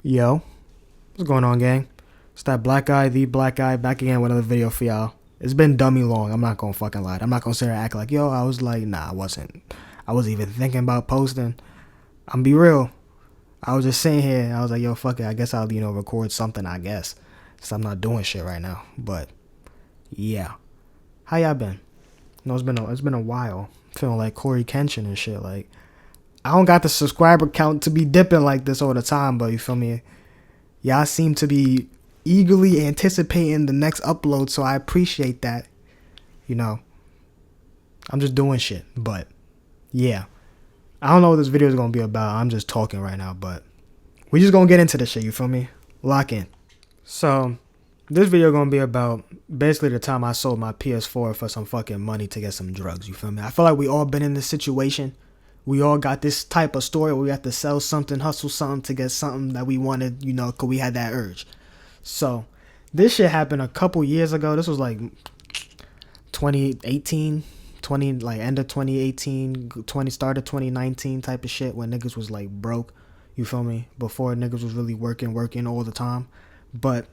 Yo, what's going on, gang? It's that black guy, the black guy, back again with another video for y'all. It's been dummy long. I'm not gonna fucking lie. I'm not gonna sit here and act like, yo, I was like, nah, I wasn't. I wasn't even thinking about posting. I'm be real. I was just sitting here and I was like, yo, fuck it. I guess I'll, record something, I guess. Since I'm not doing shit right now. But, yeah. How y'all been? It's been a while. Feeling like Corey Kenshin and shit. Like, I don't got the subscriber count to be dipping like this all the time, but you feel me? Y'all seem to be eagerly anticipating the next upload, so I appreciate that. I'm just doing shit, but yeah. I don't know what this video is going to be about. I'm just talking right now, but we just going to get into this shit, you feel me? Lock in. So, this video going to be about basically the time I sold my PS4 for some fucking money to get some drugs, you feel me? I feel like we all been in this situation. We all got this type of story where we have to sell something, hustle something to get something that we wanted, because we had that urge. So, this shit happened a couple years ago. This was like 2018, end of 2018, start of 2019 type of shit when niggas was like broke, you feel me? Before niggas was really working all the time. But,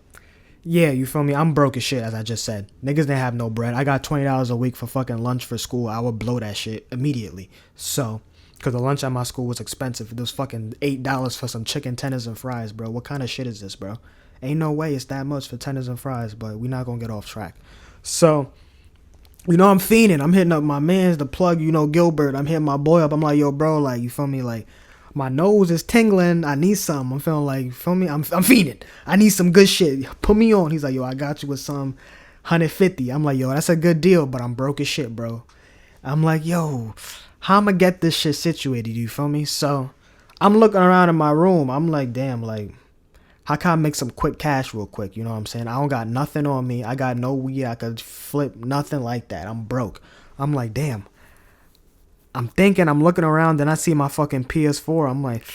yeah, you feel me? I'm broke as shit, as I just said. Niggas didn't have no bread. I got $20 a week for fucking lunch for school. I would blow that shit immediately. So, because the lunch at my school was expensive. It was fucking $8 for some chicken tenders and fries, bro. What kind of shit is this, bro? Ain't no way it's that much for tenders and fries, but we not gonna get off track. So, I'm fiending. I'm hitting up my mans, the plug, Gilbert. I'm hitting my boy up. I'm like, yo, bro, like, you feel me? Like, my nose is tingling. I need something. I'm feeling like, you feel me? I'm fiending. I need some good shit. Put me on. He's like, yo, I got you with some 150. I'm like, yo, that's a good deal, but I'm broke as shit, bro. I'm like, yo, how I'm gonna get this shit situated, you feel me? So, I'm looking around in my room. I'm like, damn, like, how can I make some quick cash real quick? You know what I'm saying? I don't got nothing on me. I got no weed I could flip, nothing like that. I'm broke. I'm like, damn. I'm looking around, then I see my fucking PS4. I'm like,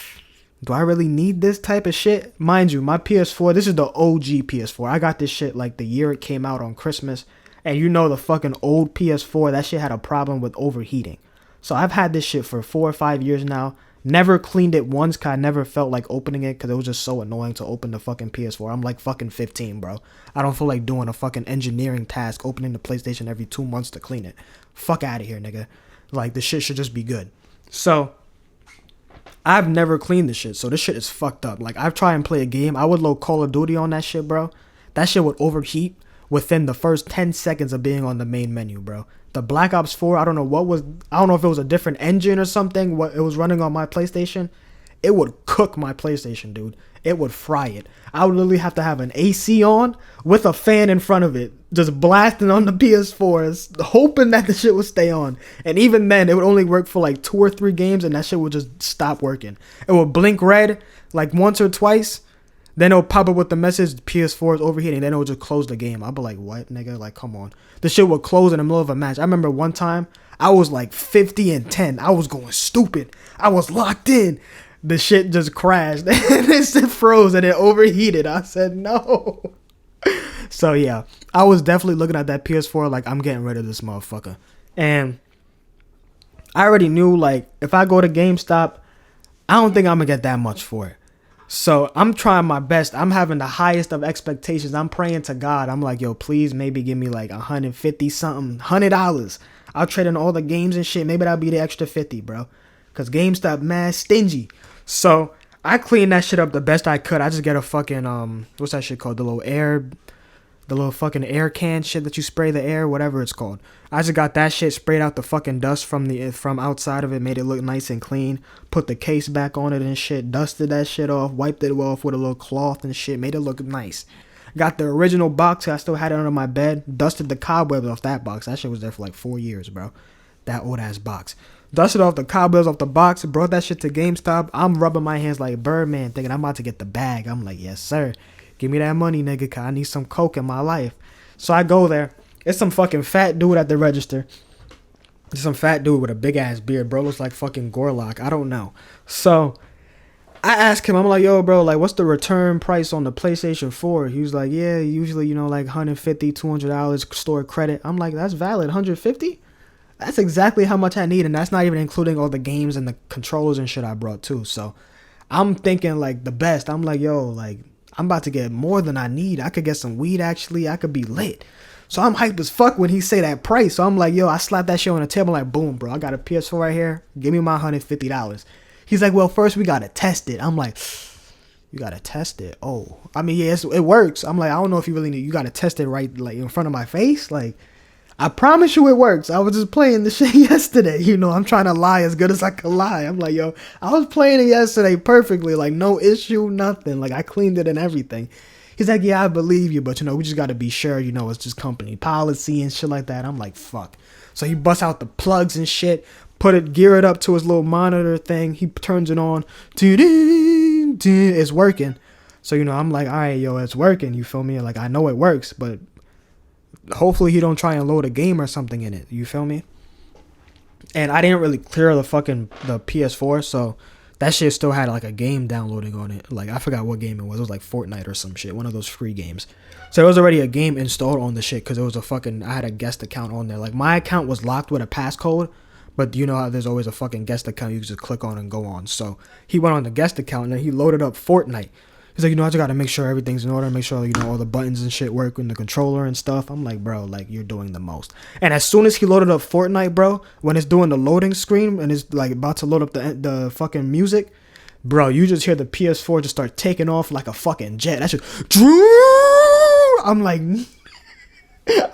do I really need this type of shit? Mind you, my PS4, this is the OG PS4. I got this shit like the year it came out on Christmas. And the fucking old PS4, that shit had a problem with overheating. So I've had this shit for 4 or 5 years now. Never cleaned it once because I never felt like opening it because it was just so annoying to open the fucking PS4. I'm like fucking 15, bro. I don't feel like doing a fucking engineering task, opening the PlayStation every 2 months to clean it. Fuck out of here, nigga. Like, the shit should just be good. So, I've never cleaned this shit, so this shit is fucked up. Like, I've tried and play a game. I would load Call of Duty on that shit, bro. That shit would overheat within the first 10 seconds of being on the main menu, bro. The Black Ops 4, I don't know if it was a different engine or something, what it was running on my PlayStation. It would cook my PlayStation, dude. It would fry it. I would literally have to have an AC on with a fan in front of it, just blasting on the PS4, hoping that the shit would stay on. And even then, it would only work for like 2 or 3 games, and that shit would just stop working. It would blink red like once or twice. Then it'll pop up with the message, PS4 is overheating. Then it'll just close the game. I'll be like, what, nigga? Like, come on. The shit would close in the middle of a match. I remember one time, I was like 50-10. I was going stupid. I was locked in. The shit just crashed. And it just froze and it overheated. I said, no. So, yeah. I was definitely looking at that PS4 like, I'm getting rid of this motherfucker. And I already knew, like, if I go to GameStop, I don't think I'm going to get that much for it. So I'm trying my best. I'm having the highest of expectations. I'm praying to God. I'm like, yo, please maybe give me like 150 something, $100. I'll trade in all the games and shit. Maybe that'll be the extra 50, bro. Cause GameStop mad stingy. So I cleaned that shit up the best I could. I just get a fucking what's that shit called? The little fucking air can shit that you spray the air, whatever it's called. I just got that shit, sprayed out the fucking dust from outside of it, made it look nice and clean, put the case back on it and shit, dusted that shit off, wiped it off with a little cloth and shit, made it look nice. Got the original box, I still had it under my bed, dusted the cobwebs off that box. That shit was there for like 4 years, bro. That old ass box. Dusted off the cobwebs off the box, brought that shit to GameStop. I'm rubbing my hands like Birdman, thinking I'm about to get the bag. I'm like, yes, sir. Give me that money, nigga, cause I need some coke in my life. So I go there. It's some fucking fat dude at the register. It's some fat dude with a big ass beard. Bro looks like fucking Gorlock. I don't know. So I ask him, I'm like, yo, bro, like, what's the return price on the PlayStation 4? He was like, yeah, usually, like $150, $200 store credit. I'm like, that's valid, $150? That's exactly how much I need, and that's not even including all the games and the controllers and shit I brought too. So I'm thinking like the best. I'm like, yo, like I'm about to get more than I need. I could get some weed actually. I could be lit. So I'm hype as fuck when he say that price. So I'm like, yo, I slap that shit on the table like, boom, bro. I got a PS4 right here. Give me my $150. He's like, well, first we gotta test it. I'm like, you gotta test it. Oh, I mean, yeah, it works. I'm like, I don't know if you really need. You gotta test it right like in front of my face. Like, I promise you it works. I was just playing the shit yesterday. You know, I'm trying to lie as good as I can lie. I'm like, yo, I was playing it yesterday perfectly. Like, no issue, nothing. Like, I cleaned it and everything. He's like, yeah, I believe you, but, you know, we just got to be sure, you know, it's just company policy and shit like that. I'm like, fuck. So he busts out the plugs and shit, gear it up to his little monitor thing. He turns it on. It's working. So, you know, I'm like, all right, yo, it's working. You feel me? Like, I know it works, but hopefully he don't try and load a game or something in it. You feel me? And I didn't really clear the PS4, so that shit still had like a game downloading on it. Like, I forgot what game it was. It was like Fortnite or some shit, one of those free games. So there was already a game installed on the shit because it was I had a guest account on there. Like, my account was locked with a passcode, but you know how there's always a fucking guest account you can just click on and go on. So he went on the guest account and then he loaded up Fortnite. He's like, you know, I just gotta make sure everything's in order, make sure, you know, all the buttons and shit work with the controller and stuff. I'm like, bro, like, you're doing the most. And as soon as he loaded up Fortnite, bro, when it's doing the loading screen and it's like about to load up the fucking music, bro, you just hear the PS4 just start taking off like a fucking jet. That shit, I'm like,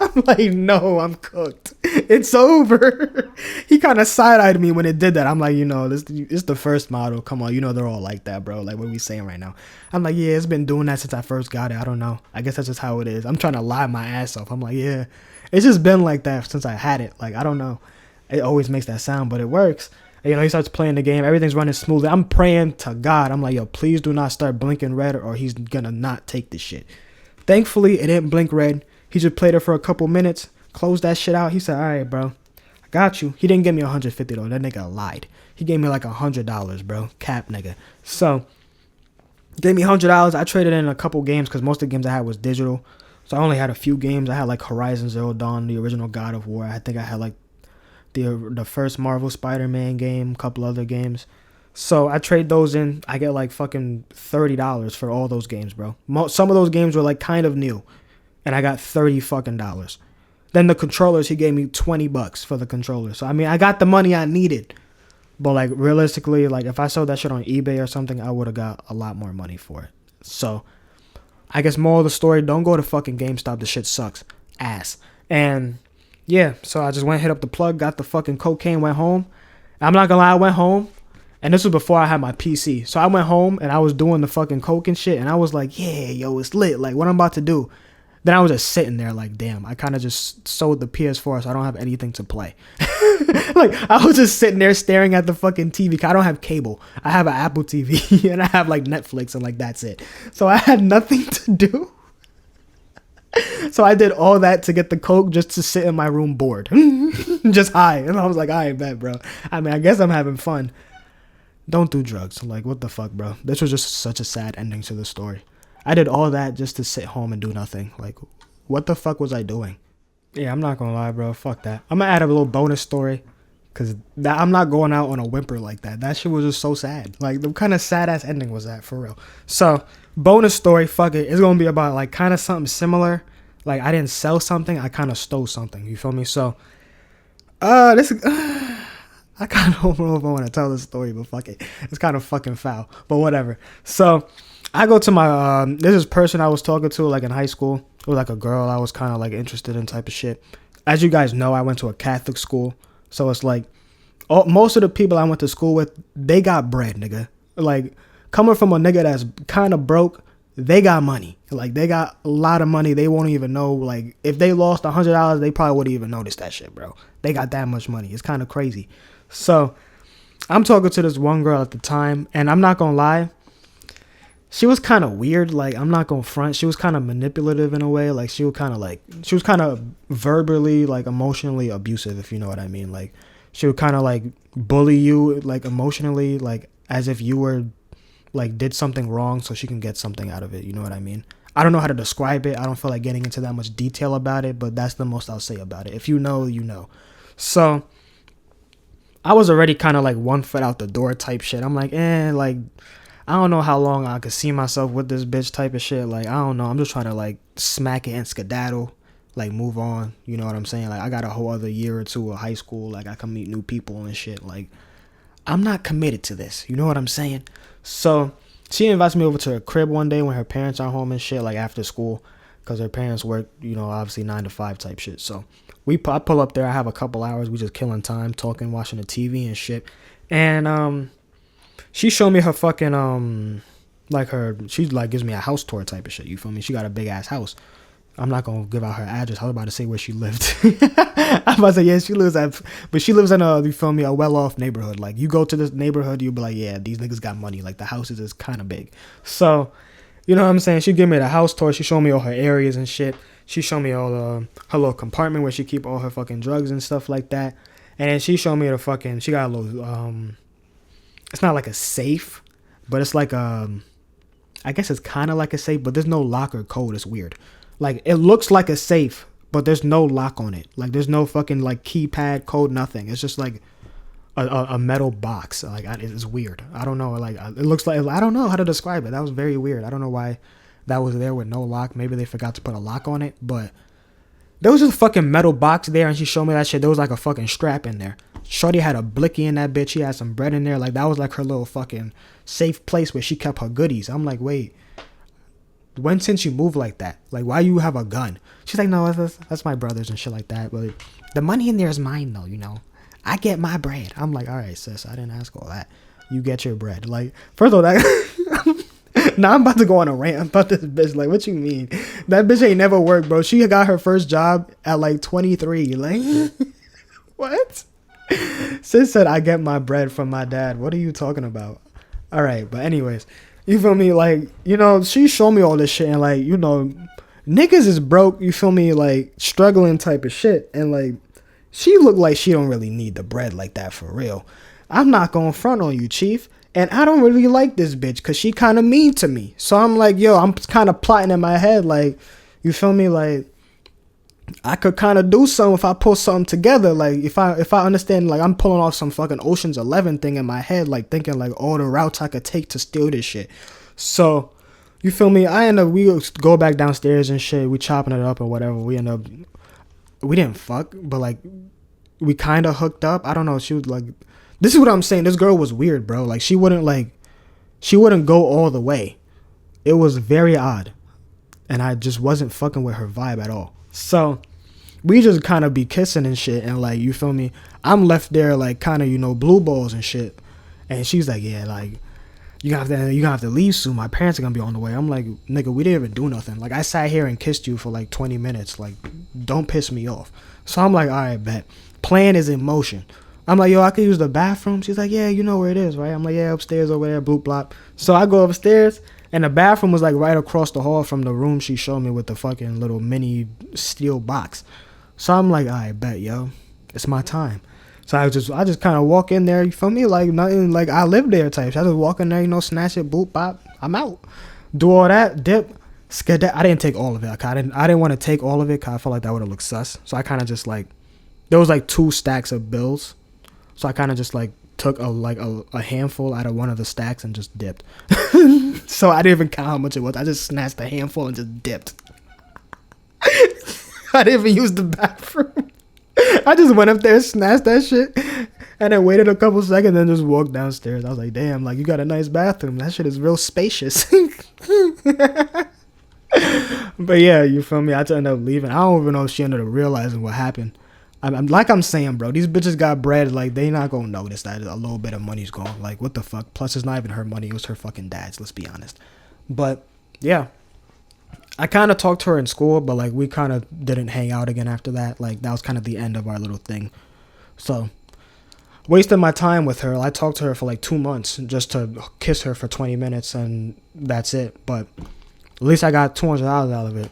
I'm like, no, I'm cooked. It's over. He kind of side-eyed me when it did that. I'm like, you know, this is the first model. Come on, you know they're all like that, bro. Like, what are we saying right now? I'm like, yeah, it's been doing that since I first got it. I don't know. I guess that's just how it is. I'm trying to lie my ass off. I'm like, yeah, it's just been like that since I had it. Like, I don't know. It always makes that sound, but it works. And, you know, he starts playing the game. Everything's running smoothly. I'm praying to God. I'm like, yo, please do not start blinking red or he's going to not take this shit. Thankfully, it didn't blink red. He just played it for a couple minutes, closed that shit out. He said, all right, bro, I got you. He didn't give me $150 though. That nigga lied. He gave me like $100, bro. Cap nigga. So, gave me $100. I traded in a couple games because most of the games I had was digital. So, I only had a few games. I had like Horizon Zero Dawn, the original God of War. I think I had like the first Marvel Spider-Man game, a couple other games. So, I trade those in. I get like fucking $30 for all those games, bro. Some of those games were like kind of new. And I got $30 fucking dollars. Then the controllers, he gave me $20 for the controller. So I mean, I got the money I needed. But like realistically, like if I sold that shit on eBay or something, I would have got a lot more money for it. So I guess moral of the story, don't go to fucking GameStop. The shit sucks ass. And yeah, so I just went hit up the plug, got the fucking cocaine, went home. I'm not gonna lie, I went home. And this was before I had my PC. So I went home and I was doing the fucking coke and shit. And I was like, yeah, yo, it's lit. Like what I'm about to do. Then I was just sitting there like, damn, I kind of just sold the PS4 so I don't have anything to play. Like, I was just sitting there staring at the fucking TV. I don't have cable. I have an Apple TV and I have like Netflix and like that's it. So I had nothing to do. So I did all that to get the coke just to sit in my room bored. Just high. And I was like, all right, bet, bro. I mean, I guess I'm having fun. Don't do drugs. Like, what the fuck, bro? This was just such a sad ending to the story. I did all that just to sit home and do nothing. Like, what the fuck was I doing? Yeah, I'm not gonna lie, bro. Fuck that. I'm gonna add a little bonus story. Because I'm not going out on a whimper like that. That shit was just so sad. Like, the kind of sad-ass ending was that, for real. So, bonus story, fuck it. It's gonna be about, like, kind of something similar. Like, I didn't sell something. I kind of stole something. You feel me? So, I kind of don't know if I want to tell this story, but fuck it. It's kind of fucking foul. But whatever. So, I go to my, this is person I was talking to, like, in high school. It was, like, a girl I was kind of, like, interested in type of shit. As you guys know, I went to a Catholic school. So, it's, like, most of the people I went to school with, they got bread, nigga. Like, coming from a nigga that's kind of broke, they got money. Like, they got a lot of money. They won't even know, like, if they lost $100, they probably wouldn't even notice that shit, bro. They got that much money. It's kind of crazy. So, I'm talking to this one girl at the time, and I'm not gonna lie, she was kind of weird. Like, I'm not gonna front. She was kind of manipulative in a way. Like, she was kind of verbally, like, emotionally abusive, if you know what I mean. Like, she would kind of, like, bully you, like, emotionally, like, as if you were, like, did something wrong so she can get something out of it. You know what I mean? I don't know how to describe it. I don't feel like getting into that much detail about it, but that's the most I'll say about it. If you know, you know. So, I was already kind of, like, one foot out the door type shit. I'm like, like, I don't know how long I could see myself with this bitch type of shit. Like, I don't know. I'm just trying to like smack it and skedaddle, like move on. You know what I'm saying? Like, I got a whole other year or two of high school. Like, I can meet new people and shit. Like, I'm not committed to this. You know what I'm saying? So she invites me over to her crib one day when her parents are home and shit, like after school, because her parents work, you know, obviously 9 to 5 type shit. So I pull up there. I have a couple hours. We just killing time, talking, watching the TV and shit. And she showed me her fucking like she like gives me a house tour type of shit. You feel me? She got a big ass house. I'm not gonna give out her address. I was about to say where she lived. I'm about to say, yeah, she lives but she lives in you feel me, a well off neighborhood. Like, you go to this neighborhood, you'll be like, yeah, these niggas got money. Like, the houses is kind of big. So, you know what I'm saying? She gave me the house tour. She showed me all her areas and shit. She showed me all her little compartment where she keep all her fucking drugs and stuff like that. And then she showed me she got a little it's not like a safe, but it's like I guess it's kind of like a safe, but there's no lock or code. It's weird. Like, it looks like a safe, but there's no lock on it. Like, there's no fucking like keypad, code, nothing. It's just like a metal box. Like, it's weird. I don't know. Like, it looks like, I don't know how to describe it. That was very weird. I don't know why that was there with no lock. Maybe they forgot to put a lock on it, but there was just a fucking metal box there, and she showed me that shit. There was like a fucking strap in there. Shorty had a blicky in that bitch. She had some bread in there. Like, that was like her little fucking safe place where she kept her goodies. I'm like, wait, when since you move like that? Like, why you have a gun? She's like, no, that's my brother's and shit like that. But the money in there is mine, though, you know. I get my bread. I'm like, all right, sis, I didn't ask all that. You get your bread. Like, first of all, that... Now I'm about to go on a rant about this bitch. Like, what you mean? That bitch ain't never worked, bro. She got her first job at like 23. Like, what? Sis said, I get my bread from my dad. What are you talking about? All right, but anyways, you feel me? Like, you know, she showed me all this shit, and like, you know, niggas is broke, you feel me? Like, struggling type of shit. And like, she looked like she don't really need the bread like that for real. I'm not gonna front on you, chief. And I don't really like this bitch because she kind of mean to me. So I'm like, yo, I'm kind of plotting in my head. Like, you feel me? Like, I could kind of do something if I pull something together. Like, if I understand, like, I'm pulling off some fucking Ocean's 11 thing in my head, like, thinking, like, all the routes I could take to steal this shit. So, you feel me? We go back downstairs and shit. We chopping it up or whatever. We didn't fuck, but, like, we kind of hooked up. I don't know. She was, like... This is what I'm saying. This girl was weird, bro. Like, she wouldn't go all the way. It was very odd. And I just wasn't fucking with her vibe at all. So, we just kind of be kissing and shit. And, like, you feel me? I'm left there, like, kind of, you know, blue balls and shit. And she's like, yeah, like, you're gonna have to leave soon. My parents are gonna be on the way. I'm like, nigga, we didn't even do nothing. Like, I sat here and kissed you for, like, 20 minutes. Like, don't piss me off. So, I'm like, all right, bet. Plan is in motion. I'm like, yo, I could use the bathroom. She's like, yeah, you know where it is, right? I'm like, yeah, upstairs over there, bloop, blop. So I go upstairs, and the bathroom was like right across the hall from the room she showed me with the fucking little mini steel box. So I'm like, all right, bet, yo, it's my time. So I just kind of walk in there, you feel me? Like, nothing, like, I live there type. So I just walk in there, you know, snatch it, boop, bop, I'm out. Do all that, dip, I didn't take all of it. Like, I didn't want to take all of it because I felt like that would have looked sus. So I kind of just, like, there was like 2 stacks of bills. So I kind of just like took a handful out of one of the stacks and just dipped. So I didn't even count how much it was. I just snatched a handful and just dipped. I didn't even use the bathroom. I just went up there, snatched that shit, and then waited a couple seconds and just walked downstairs. I was like, damn, like, you got a nice bathroom. That shit is real spacious. But yeah, you feel me? I ended up leaving. I don't even know if she ended up realizing what happened. I'm saying, bro, these bitches got bread. Like, they not gonna notice that a little bit of money's gone. Like, what the fuck? Plus, it's not even her money. It was her fucking dad's. Let's be honest. But yeah, I kind of talked to her in school, but like, we kind of didn't hang out again after that. Like, that was kind of the end of our little thing. So, wasted my time with her. I talked to her for like 2 months just to kiss her for 20 minutes, and that's it. But at least I got $200 out of it.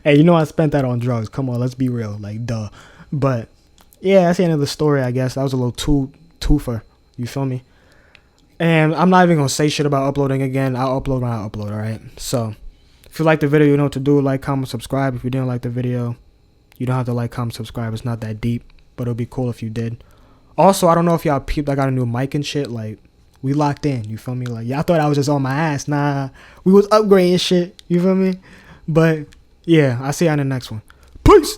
Hey, you know I spent that on drugs. Come on, let's be real. Like, duh. But yeah, that's the end of the story, I guess. That was a little twofer. You feel me? And I'm not even going to say shit about uploading again. I'll upload when I upload, alright? So, if you like the video, you know what to do. Like, comment, subscribe. If you didn't like the video, you don't have to like, comment, subscribe. It's not that deep. But it'll be cool if you did. Also, I don't know if y'all peeped. I got a new mic and shit. Like, We locked in. You feel me? Like y'all thought I was just on my ass. Nah, we was upgrading shit. You feel me? But yeah, I'll see you on the next one. Peace.